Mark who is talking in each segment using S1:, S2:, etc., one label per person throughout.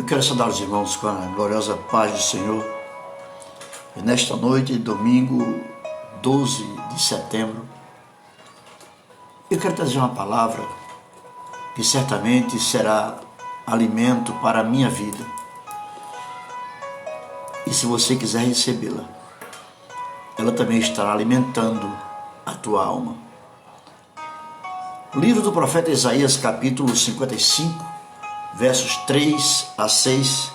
S1: Eu quero saudar os irmãos com a gloriosa paz do Senhor. E nesta noite, domingo 12 de setembro, eu quero trazer uma palavra que certamente será alimento para a minha vida. E se você quiser recebê-la, ela também estará alimentando a tua alma. O livro do profeta Isaías, capítulo 55, versos 3 a 6,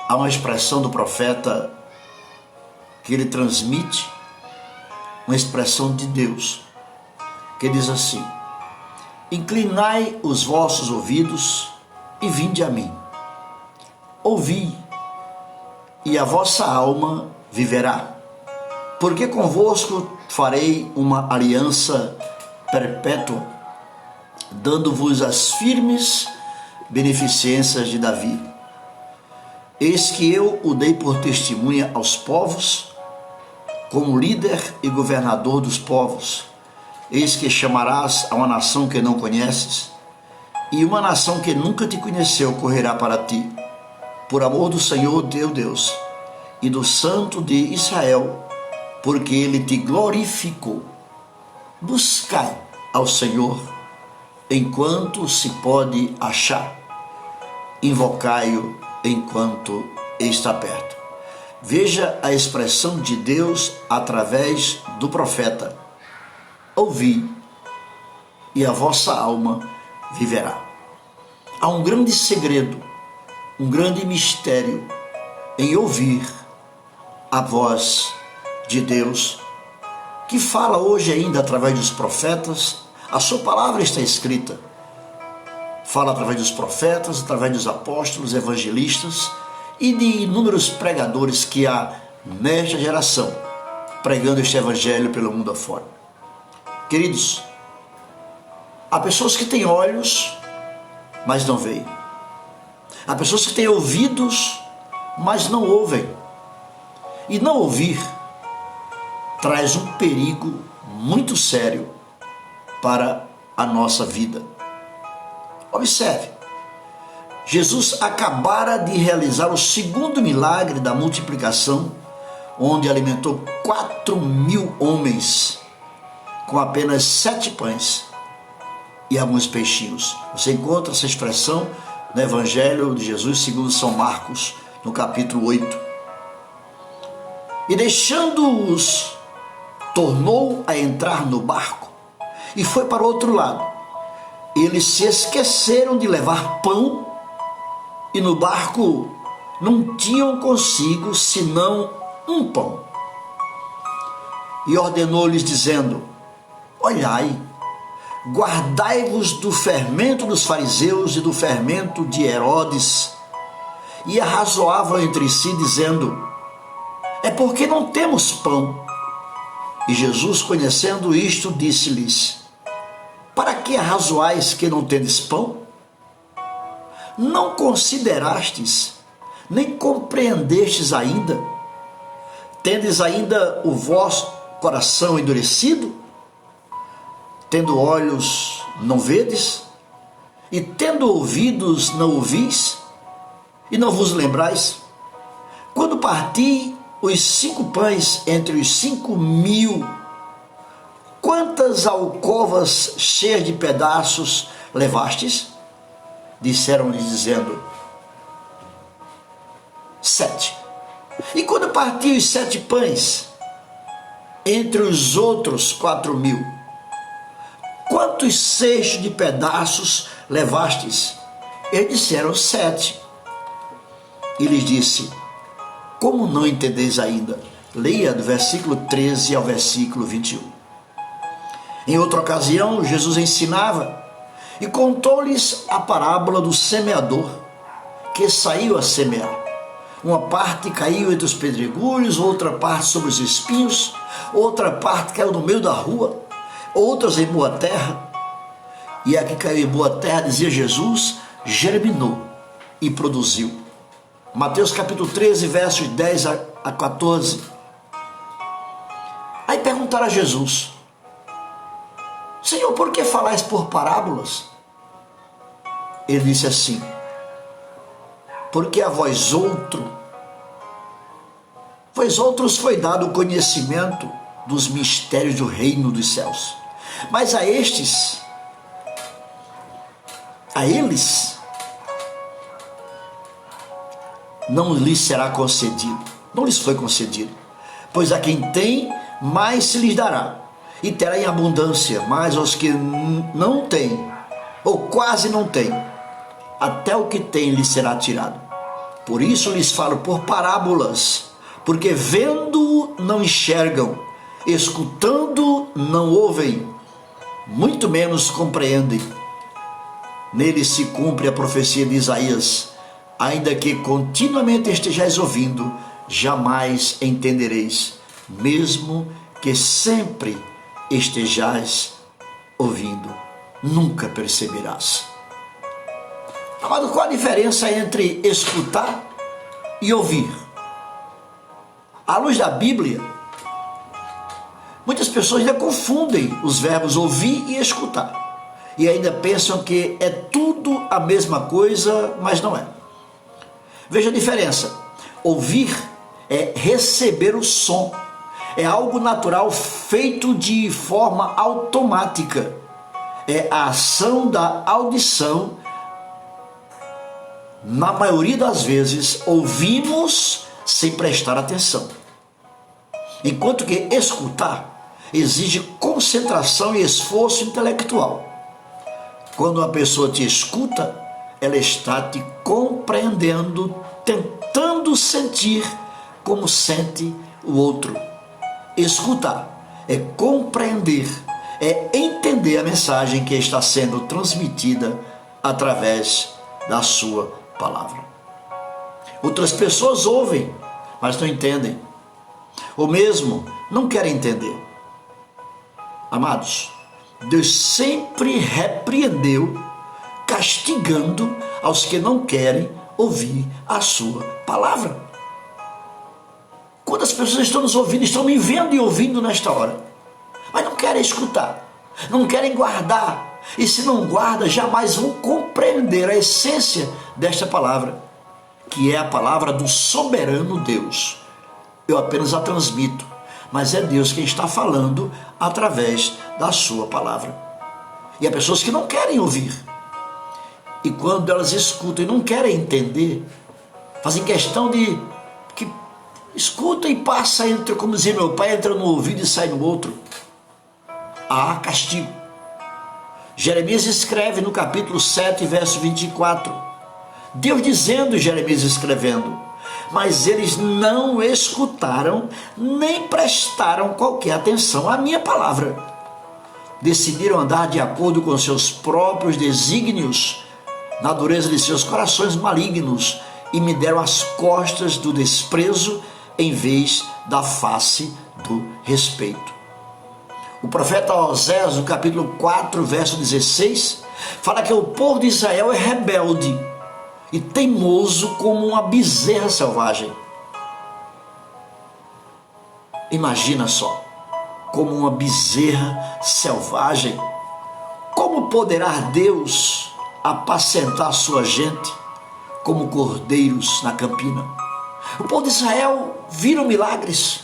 S1: há uma expressão do profeta que ele transmite, uma expressão de Deus, que diz assim: inclinai os vossos ouvidos e vinde a mim. Ouvi, e a vossa alma viverá, porque convosco farei uma aliança perpétua, dando-vos as firmes beneficências de Davi. Eis que eu o dei por testemunha aos povos, como líder e governador dos povos. Eis que chamarás a uma nação que não conheces, e uma nação que nunca te conheceu correrá para ti, por amor do Senhor teu Deus e do Santo de Israel, porque ele te glorificou. Buscai ao Senhor enquanto se pode achar, invocai-o enquanto está perto. Veja a expressão de Deus através do profeta: ouvi, e a vossa alma viverá. Há um grande segredo, um grande mistério em ouvir a voz de Deus, que fala hoje ainda através dos profetas. A sua palavra está escrita. Fala através dos profetas, através dos apóstolos, evangelistas e de inúmeros pregadores que há nesta geração, pregando este evangelho pelo mundo afora. Queridos, há pessoas que têm olhos, mas não veem. Há pessoas que têm ouvidos, mas não ouvem. E não ouvir traz um perigo muito sério para a nossa vida. Observe, Jesus acabara de realizar o segundo milagre da multiplicação, onde alimentou 4.000 homens com apenas 7 pães e alguns peixinhos. Você encontra essa expressão no Evangelho de Jesus segundo São Marcos, no capítulo 8. E deixando-os, tornou a entrar no barco e foi para o outro lado. Eles se esqueceram de levar pão e no barco não tinham consigo senão um pão. E ordenou-lhes dizendo: olhai, guardai-vos do fermento dos fariseus e do fermento de Herodes. E arrazoavam entre si, dizendo: é porque não temos pão. E Jesus, conhecendo isto, disse-lhes: para que arrazoais que não tendes pão? Não considerastes, nem compreendestes ainda? Tendes ainda o vosso coração endurecido? Tendo olhos, não vedes? E tendo ouvidos, não ouvis? E não vos lembrais? Quando parti os 5 pães entre os 5.000, quantas alcovas cheias de pedaços levastes? Disseram-lhe dizendo: 7. E quando parti os 7 pães entre os outros 4.000, quantos cestos de pedaços levastes? Eles disseram: 7. E lhes disse: como não entendeis ainda? Leia do versículo 13 ao versículo 21. Em outra ocasião, Jesus ensinava e contou-lhes a parábola do semeador, que saiu a semear. Uma parte caiu entre os pedregulhos, outra parte sobre os espinhos, outra parte caiu no meio da rua, outras em boa terra. E a que caiu em boa terra, dizia Jesus, germinou e produziu. Mateus capítulo 13, versos 10 a 14. Aí perguntaram a Jesus: Senhor, por que falais por parábolas? Ele disse assim: porque a vós outros foi dado o conhecimento dos mistérios do reino dos céus. Mas a eles, não lhes será concedido, não lhes foi concedido, pois a quem tem, mais se lhes dará, e terá em abundância, mas aos que não têm, ou quase não têm, até o que tem lhes será tirado. Por isso lhes falo por parábolas, porque vendo não enxergam, escutando não ouvem, muito menos compreendem. Nele se cumpre a profecia de Isaías: ainda que continuamente estejais ouvindo, jamais entendereis, mesmo que sempre estejais ouvindo, nunca perceberás. Amado, qual a diferença entre escutar e ouvir? À luz da Bíblia, muitas pessoas ainda confundem os verbos ouvir e escutar, e ainda pensam que é tudo a mesma coisa, mas não é. Veja a diferença. Ouvir é receber o som, é algo natural feito de forma automática, é a ação da audição. Na maioria das vezes ouvimos sem prestar atenção, enquanto que escutar exige concentração e esforço intelectual. Quando uma pessoa te escuta, ela está te compreendendo, tentando sentir como sente o outro. Escutar é compreender, é entender a mensagem que está sendo transmitida através da sua palavra. Outras pessoas ouvem, mas não entendem, ou mesmo não querem entender. Amados, Deus sempre repreendeu, castigando aos que não querem ouvir a sua palavra. Quantas pessoas estão nos ouvindo, estão me vendo e ouvindo nesta hora, mas não querem escutar, não querem guardar, e se não guarda, jamais vão compreender a essência desta palavra, que é a palavra do soberano Deus. Eu apenas a transmito, mas é Deus quem está falando através da sua palavra. E há pessoas que não querem ouvir, e quando elas escutam e não querem entender, fazem questão de que escuta e passa, entra, como dizia meu pai, entra no ouvido e sai no outro. Há castigo. Jeremias escreve no capítulo 7, verso 24, Deus dizendo, Jeremias escrevendo: mas eles não escutaram, nem prestaram qualquer atenção à minha palavra. Decidiram andar de acordo com seus próprios desígnios, na dureza de seus corações malignos, e me deram as costas do desprezo, em vez da face do respeito. O profeta Oséias, no capítulo 4, verso 16, fala que o povo de Israel é rebelde e teimoso como uma bezerra selvagem. Imagina só, como uma bezerra selvagem. Como poderá Deus apacentar sua gente como cordeiros na campina? O povo de Israel viram milagres,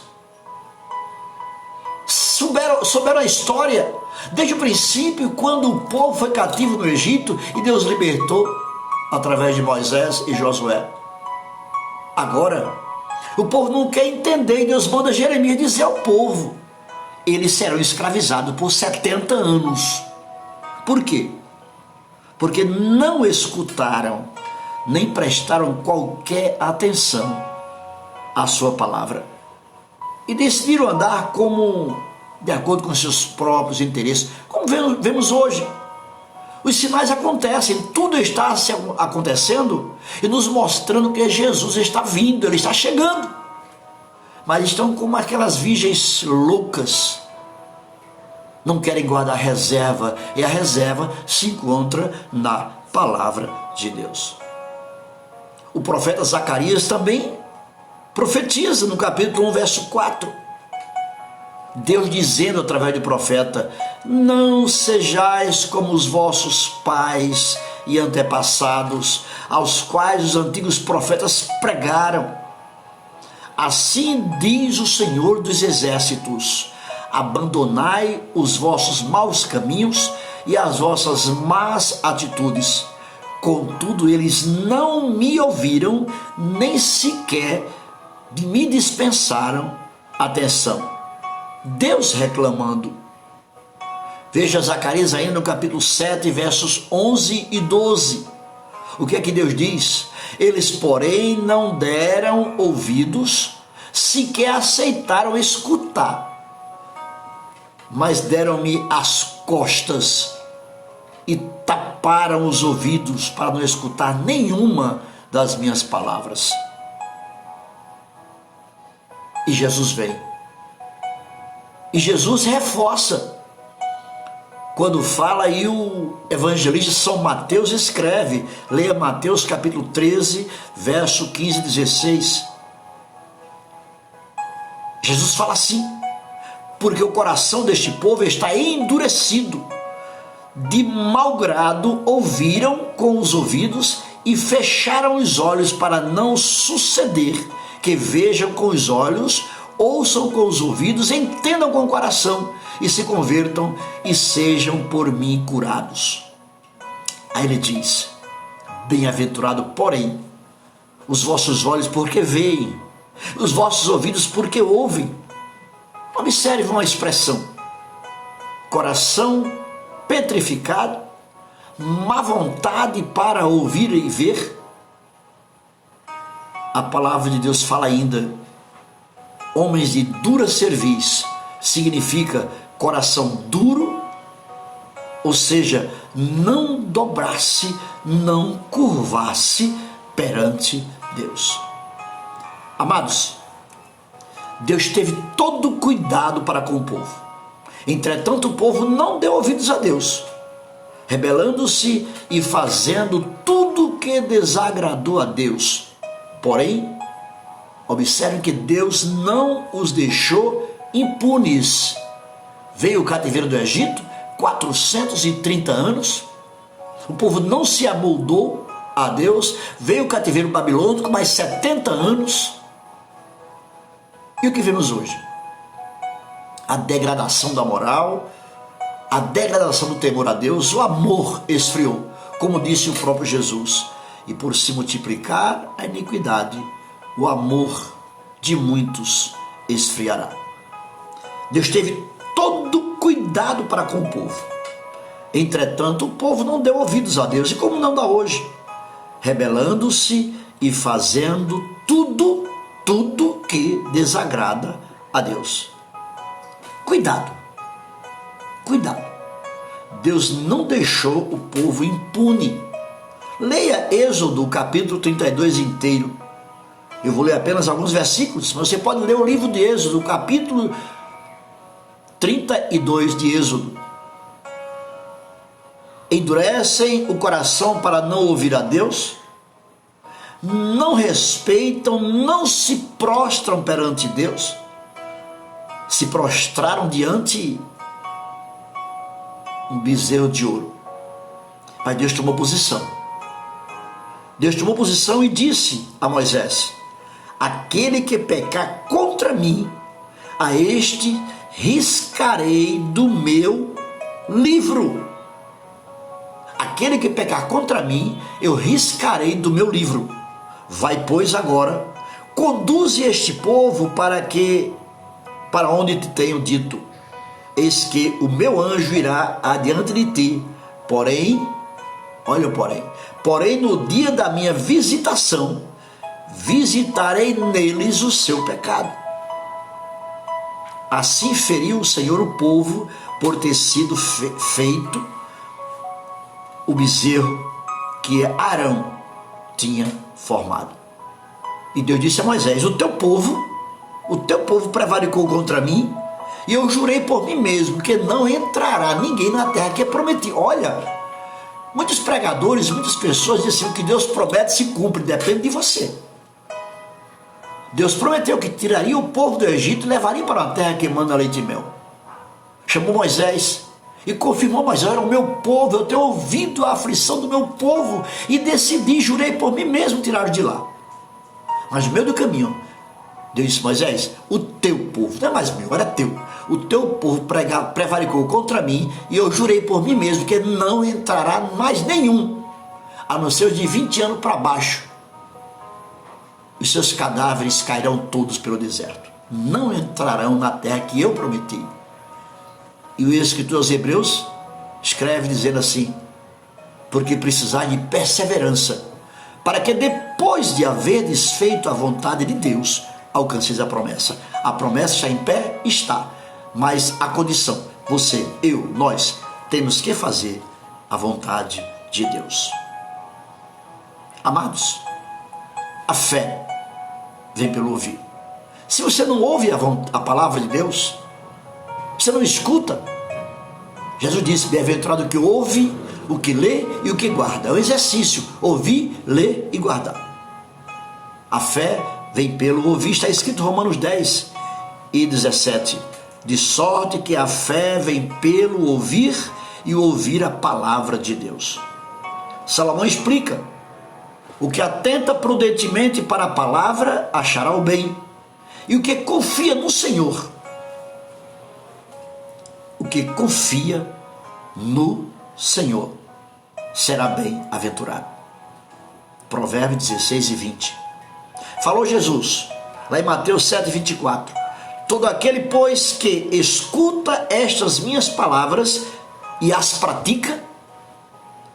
S1: souberam a história desde o princípio, quando o povo foi cativo no Egito e Deus libertou através de Moisés e Josué. Agora, o povo não quer entender, e Deus manda Jeremias dizer ao povo: eles serão escravizados por 70 anos. Por quê? Porque não escutaram, nem prestaram qualquer atenção à sua palavra, e decidiram andar de acordo com seus próprios interesses, como vemos hoje. Os sinais acontecem, tudo está acontecendo e nos mostrando que Jesus está vindo, Ele está chegando. Mas estão como aquelas virgens loucas, não querem guardar reserva, e a reserva se encontra na palavra de Deus. O profeta Zacarias também profetiza no capítulo 1, verso 4. Deus dizendo através do profeta: não sejais como os vossos pais, e antepassados, aos quais os antigos profetas pregaram. Assim diz o Senhor dos Exércitos: abandonai os vossos maus caminhos e as vossas más atitudes. Contudo, eles não me ouviram, nem sequer me dispensaram atenção. Deus reclamando. Veja Zacarias aí no capítulo 7, versos 11 e 12. O que é que Deus diz? Eles, porém, não deram ouvidos, sequer aceitaram escutar, mas deram-me as costas e taparam os ouvidos para não escutar nenhuma das minhas palavras. E Jesus vem. E Jesus reforça. Quando fala, e o evangelista São Mateus escreve, leia Mateus capítulo 13, verso 15 e 16. Jesus fala assim: porque o coração deste povo está endurecido, de mau grado ouviram com os ouvidos e fecharam os olhos, para não suceder que vejam com os olhos, ouçam com os ouvidos, entendam com o coração e se convertam e sejam por mim curados. Aí ele diz: bem-aventurado, porém, os vossos olhos porque veem, os vossos ouvidos porque ouvem. Observe uma expressão: coração petrificado, má vontade para ouvir e ver. A palavra de Deus fala ainda: homens de dura cerviz, significa coração duro, ou seja, não dobrar-se, não curvar-se perante Deus. Amados, Deus teve todo o cuidado para com o povo. Entretanto, o povo não deu ouvidos a Deus, rebelando-se e fazendo tudo que desagradou a Deus. Porém, observem que Deus não os deixou impunes. Veio o cativeiro do Egito, 430 anos, o povo não se amoldou a Deus. Veio o cativeiro babilônico, mais 70 anos. E o que vemos hoje? A degradação da moral, a degradação do temor a Deus. O amor esfriou, como disse o próprio Jesus. E por se multiplicar a iniquidade, o amor de muitos esfriará. Deus teve todo cuidado para com o povo. Entretanto, o povo não deu ouvidos a Deus. E como não dá hoje? Rebelando-se e fazendo tudo que desagrada a Deus. Cuidado. Deus não deixou o povo impune. Leia Êxodo, capítulo 32 inteiro. Eu vou ler apenas alguns versículos, mas você pode ler o livro de Êxodo, capítulo 32 de Êxodo. Endurecem o coração para não ouvir a Deus, não respeitam, não se prostram perante Deus, se prostraram diante um bezerro de ouro. Mas Deus tomou posição. Deus tomou posição e disse a Moisés: aquele que pecar contra mim, a este riscarei do meu livro. Aquele que pecar contra mim, eu riscarei do meu livro. Vai, pois, agora, conduze este povo para onde te tenho dito. Eis que o meu anjo irá adiante de ti. Porém, olha o porém no dia da minha visitação, visitarei neles o seu pecado. Assim feriu o Senhor o povo por ter sido feito o bezerro que Arão tinha formado. E Deus disse a Moisés: o teu povo prevaricou contra mim, e eu jurei por mim mesmo que não entrará ninguém na terra que prometi. Olha, muitos pregadores, muitas pessoas dizem que Deus promete se cumpre, depende de você. Deus prometeu que tiraria o povo do Egito e levaria para uma terra que manda leite e mel. Chamou Moisés E confirmou: mas era o meu povo, eu tenho ouvido a aflição do meu povo e decidi, jurei por mim mesmo tirar de lá. Mas no meio do caminho, Deus disse: Moisés, o teu povo, não é mais meu, era teu, o teu povo prevaricou contra mim, e eu jurei por mim mesmo que não entrará mais nenhum, a não ser os de 20 anos para baixo. Os seus cadáveres cairão todos pelo deserto, não entrarão na terra que eu prometi. E o escritor aos Hebreus escreve dizendo assim: porque precisar de perseverança, para que depois de haver desfeito a vontade de Deus, alcanceis a promessa. A promessa está em pé? Está. Mas a condição, você, eu, nós, temos que fazer a vontade de Deus. Amados, a fé vem pelo ouvir. Se você não ouve a palavra de Deus, você não escuta. Jesus disse: bem-aventurado o que ouve, o que lê e o que guarda. É um exercício: ouvir, ler e guardar. A fé vem pelo ouvir. Está escrito em Romanos 10 e 17: de sorte que a fé vem pelo ouvir, e ouvir a palavra de Deus. Salomão explica: o que atenta prudentemente para a palavra achará o bem, e o que confia no Senhor, o que confia no Senhor, será bem-aventurado. Provérbios 16 e 20. Falou Jesus, lá em Mateus 7, 24: todo aquele, pois, que escuta estas minhas palavras e as pratica,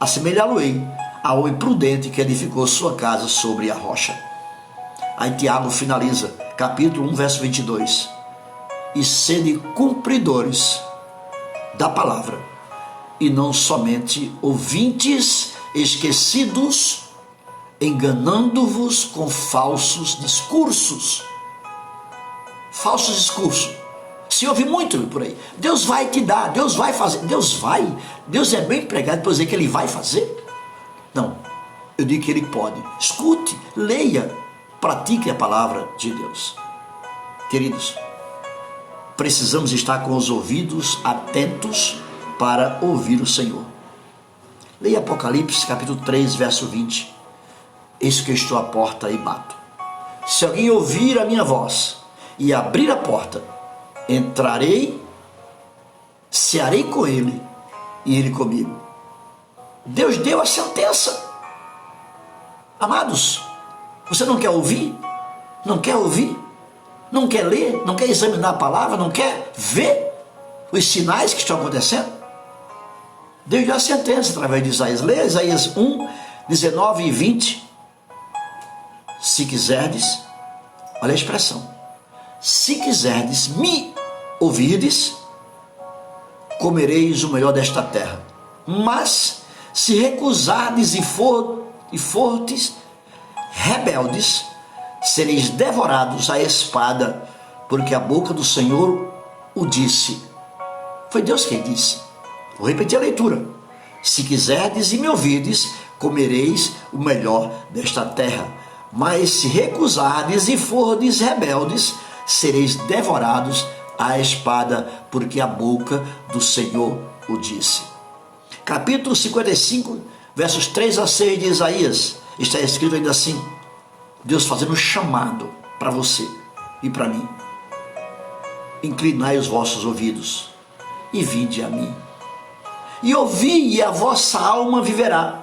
S1: assemelhá-lo-ei ao homem prudente que edificou sua casa sobre a rocha. Aí Tiago finaliza, capítulo 1, verso 22: e sede cumpridores da palavra, e não somente ouvintes esquecidos, enganando-vos com falsos discursos. Falsos discursos. Se ouve muito por aí: Deus vai te dar, Deus vai fazer. Deus é bem empregado para dizer que Ele vai fazer? Não, eu digo que Ele pode. Escute, leia, pratique a palavra de Deus. Queridos, precisamos estar com os ouvidos atentos para ouvir o Senhor. Leia Apocalipse capítulo 3, verso 20. Eis que eu estou à porta e bato. Se alguém ouvir a minha voz e abrir a porta, entrarei, cearei com ele e ele comigo. Deus deu a sentença. Amados, você não quer ouvir? Não quer ouvir? Não quer ler? Não quer examinar a palavra? Não quer ver os sinais que estão acontecendo? Deus deu a sentença através de Isaías. Leia Isaías 1, 19 e 20. Se quiserdes, olha a expressão: se quiserdes me ouvirdes, comereis o melhor desta terra. Mas se recusardes e fortes rebeldes, sereis devorados à espada, porque a boca do Senhor o disse. Foi Deus quem disse. Vou repetir a leitura: se quiserdes e me ouvirdes, comereis o melhor desta terra. Mas se recusardes e fordes rebeldes, sereis devorados à espada, porque a boca do Senhor o disse. Capítulo 55, versos 3 a 6 de Isaías, está escrito ainda assim: Deus fazendo um chamado para você e para mim: inclinai os vossos ouvidos e vinde a mim, e ouvi, e a vossa alma viverá,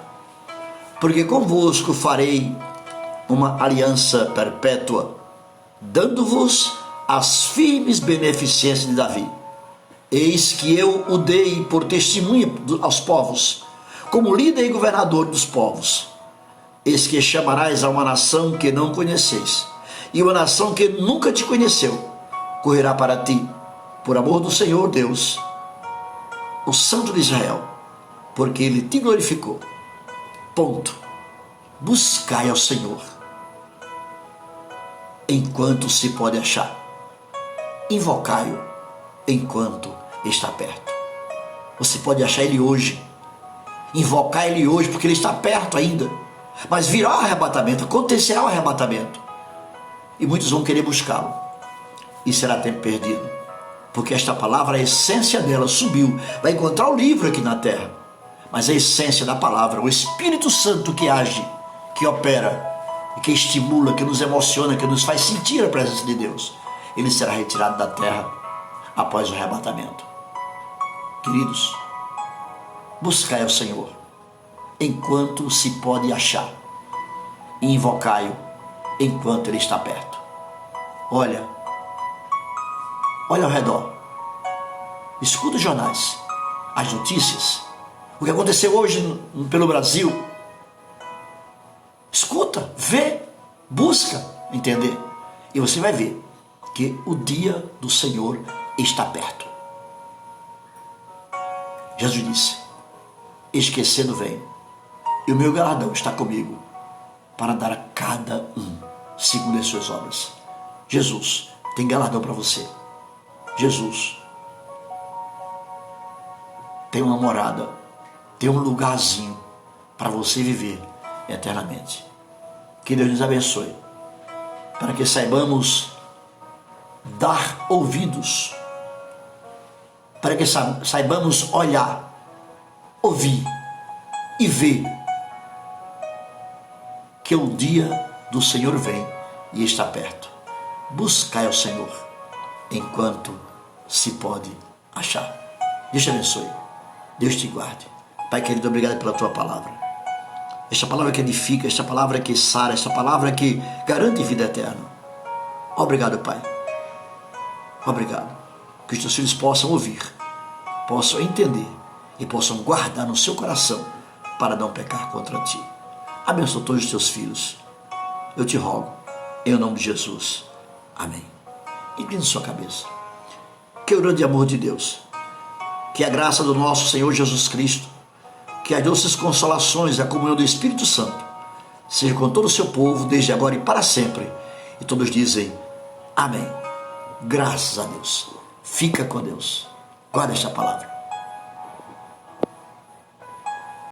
S1: porque convosco farei uma aliança perpétua, dando-vos as firmes beneficências de Davi. Eis que eu o dei por testemunha aos povos, como líder e governador dos povos. Eis que chamarás a uma nação que não conheceis, e uma nação que nunca te conheceu correrá para ti, por amor do Senhor Deus, o Santo de Israel, porque Ele te glorificou. Ponto. Buscai ao Senhor enquanto se pode achar. Invocai-o enquanto está perto. Você pode achar Ele hoje, invocar Ele hoje, porque Ele está perto ainda. Mas virá o arrebatamento, acontecerá o arrebatamento, e muitos vão querer buscá-lo, e será tempo perdido. porque esta palavra, a essência dela subiu. Vai encontrar o livro aqui na terra, mas a essência da palavra, o Espírito Santo que age, que opera, que estimula, que nos emociona, que nos faz sentir a presença de Deus, ele será retirado da terra após o arrebatamento. Queridos, buscai ao Senhor enquanto se pode achar, e invocai-o enquanto ele está perto. Olha ao redor, escuta os jornais, as notícias, o que aconteceu hoje pelo Brasil. Escuta, vê, busca entender, e você vai ver que o dia do Senhor está perto. Jesus disse: esquecendo venho, e o meu galardão está comigo, para dar a cada um segundo as suas obras. Jesus tem galardão para você. Jesus tem uma morada, tem um lugarzinho para você viver eternamente. Que Deus nos abençoe, para que saibamos dar ouvidos, para que saibamos olhar, ouvir e ver que o dia do Senhor vem e está perto. Buscai ao Senhor enquanto se pode achar. Deus te abençoe, Deus te guarde. Pai querido, obrigado pela tua palavra. Esta palavra que edifica, esta palavra que sara, esta palavra que garante vida eterna. Obrigado, Pai. Obrigado. Que os teus filhos possam ouvir, possam entender e possam guardar no seu coração para não pecar contra ti. Abençoa todos os teus filhos. Eu te rogo, em nome de Jesus. Amém. Incline sua cabeça. Que o grande amor de Deus, que a graça do nosso Senhor Jesus Cristo, que as doces consolações e a comunhão do Espírito Santo seja com todo o seu povo, desde agora e para sempre. E todos dizem amém. Graças a Deus. Fica com Deus. Guarda esta palavra.